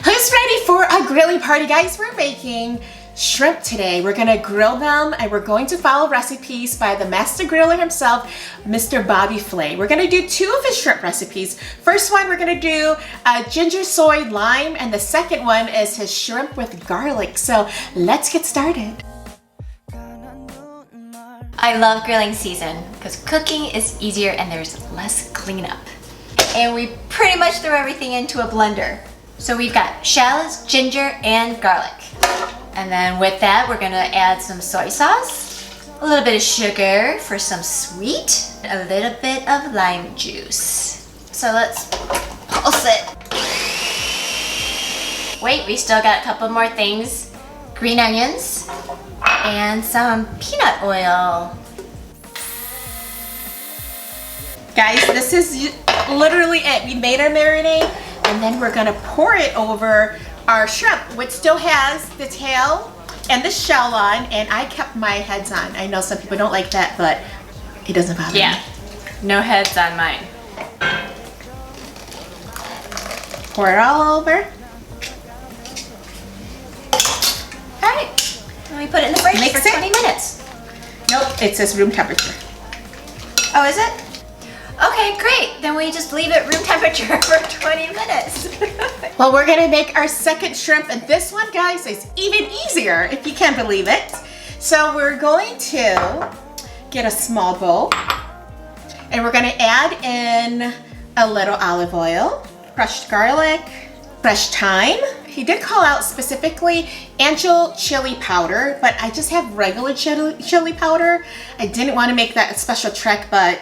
Who's ready for a grilling party, guys? We're making shrimp today. We're gonna grill them and we're going to follow recipes by the master griller himself, Mr. Bobby Flay. We're gonna do 2 of his shrimp recipes. First one, we're gonna do ginger soy lime, and the second one is his shrimp with garlic. So let's get started. I love grilling season because cooking is easier and there's less cleanup. And we pretty much throw everything into a blender. So we've got shallots, ginger, and garlic. And then with that, we're gonna add some soy sauce, a little bit of sugar for some sweet, a little bit of lime juice. So let's pulse it. Wait, we still got a couple more things. Green onions and some peanut oil. Guys, this is literally it. We made our marinade and then we're gonna pour it over our shrimp, which still has the tail and the shell on, and I kept my heads on. I know some people don't like that, but it doesn't bother me. Yeah, no heads on mine. Pour it all over. All right, and we put it in the fridge Mix for it. 20 minutes. Nope, it says room temperature. Oh, is it? Okay, great. Then we just leave it room temperature for 20 minutes. Well, we're gonna make our second shrimp, and this one, guys, is even easier, if you can believe it. So we're going to get a small bowl, and we're gonna add in a little olive oil, crushed garlic, fresh thyme. He did call out specifically angel chili powder, but I just have regular chili powder. I didn't want to make that a special trick, but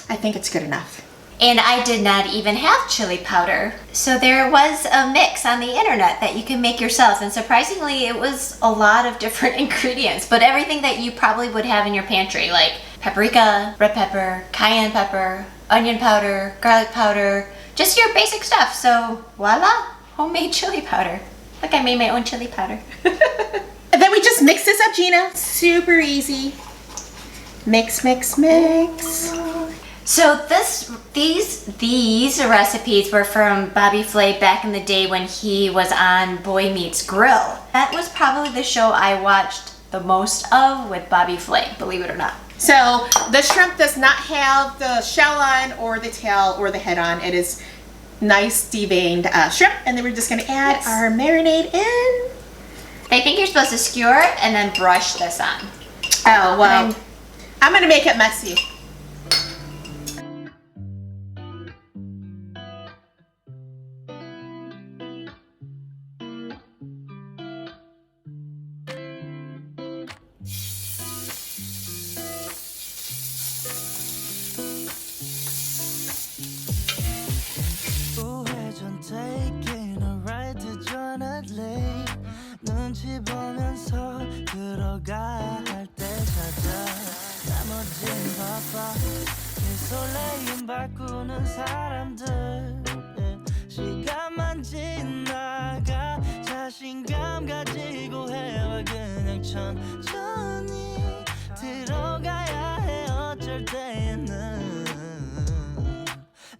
I think it's good enough. And I did not even have chili powder. So there was a mix on the internet that you can make yourself. And surprisingly, it was a lot of different ingredients, but everything that you probably would have in your pantry, like paprika, red pepper, cayenne pepper, onion powder, garlic powder, just your basic stuff. So voila, homemade chili powder. Look, I made my own chili powder. And then we just mix this up, Gina. Super easy. Mix, mix, mix. So these recipes were from Bobby Flay back in the day when he was on Boy Meets Grill. That was probably the show I watched the most of with Bobby Flay, believe it or not. So the shrimp does not have the shell on or the tail or the head on. It is nice deveined shrimp, and then we're just gonna add our marinade in. I think you're supposed to skewer it and then brush this on. Oh, well, I'm gonna make it messy. Taking a ride to Jonah Lake. 눈치 보면서 들어가 할 때 찾아. 나머진 바빠. 이 설레임 바꾸는 사람들. 시간만 지나가 자신감 가지고 해와 그냥 천천히 들어가야 해 어쩔 때는.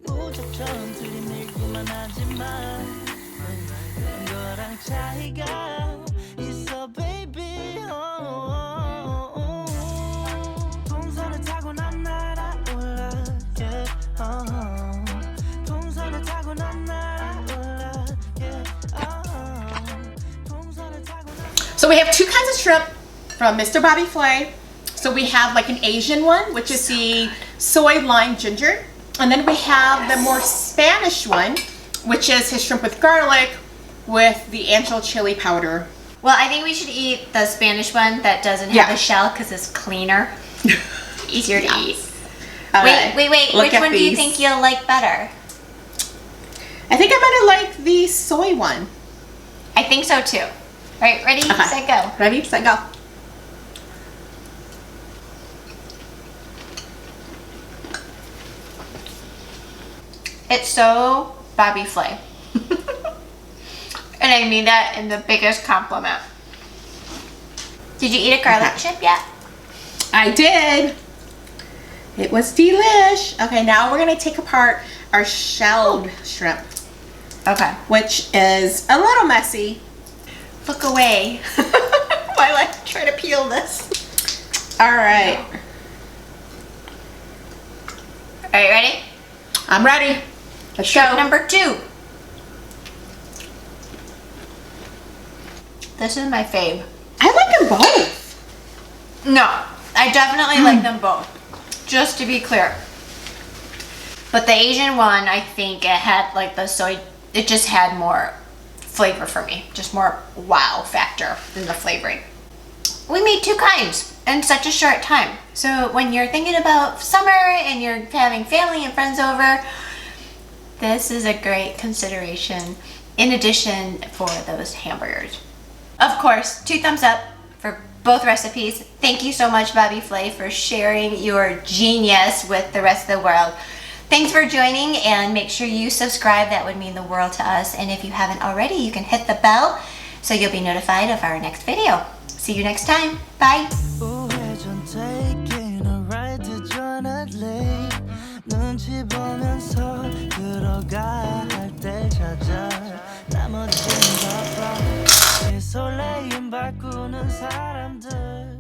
무적처럼 들이밀기만 하지만 그런 거랑 차이가 있어 baby. 동선을 타고 난 날아올라 yeah. 동선을 타고 난 날아올라 yeah. 동선을 타고 난. So we have 2 kinds of shrimp from Mr. Bobby Flay. So we have like an Asian one, which is the soy lime ginger. And then we have the more Spanish one, which is his shrimp with garlic with the angel chili powder. Well, I think we should eat the Spanish one that doesn't have the shell because it's cleaner. Easier to eat. Okay. Wait. Look Which one do you think you'll like better? I think I'm gonna like the soy one. I think so too. All right, ready, set, go. Ready, set, go. It's so Bobby Flay. And I mean that in the biggest compliment. Did you eat a garlic chip yet? I did. It was delish. Okay, now we're gonna take apart our shelled shrimp, Okay. which is a little messy. Look away while I try to peel this. All right, Are you ready? I'm ready. Let's Shrimp go. number 2. This is my fave. I like them both. No, I definitely like them both. Just to be clear. But the Asian one, I think it had like the soy, it just had more flavor for me. Just more wow factor than the flavoring. We made 2 kinds in such a short time. So when you're thinking about summer and you're having family and friends over, this is a great consideration in addition for those hamburgers. Of course, 2 thumbs up for both recipes. Thank you so much, Bobby Flay, for sharing your genius with the rest of the world. Thanks for joining, and make sure you subscribe. That would mean the world to us. And if you haven't already, you can hit the bell so you'll be notified of our next video. See you next time. Bye. 우회전 taking a ride to journey 눈치 보면서 들어가 할 때 찾아 나머진 바빠 이 설레임 바꾸는 사람들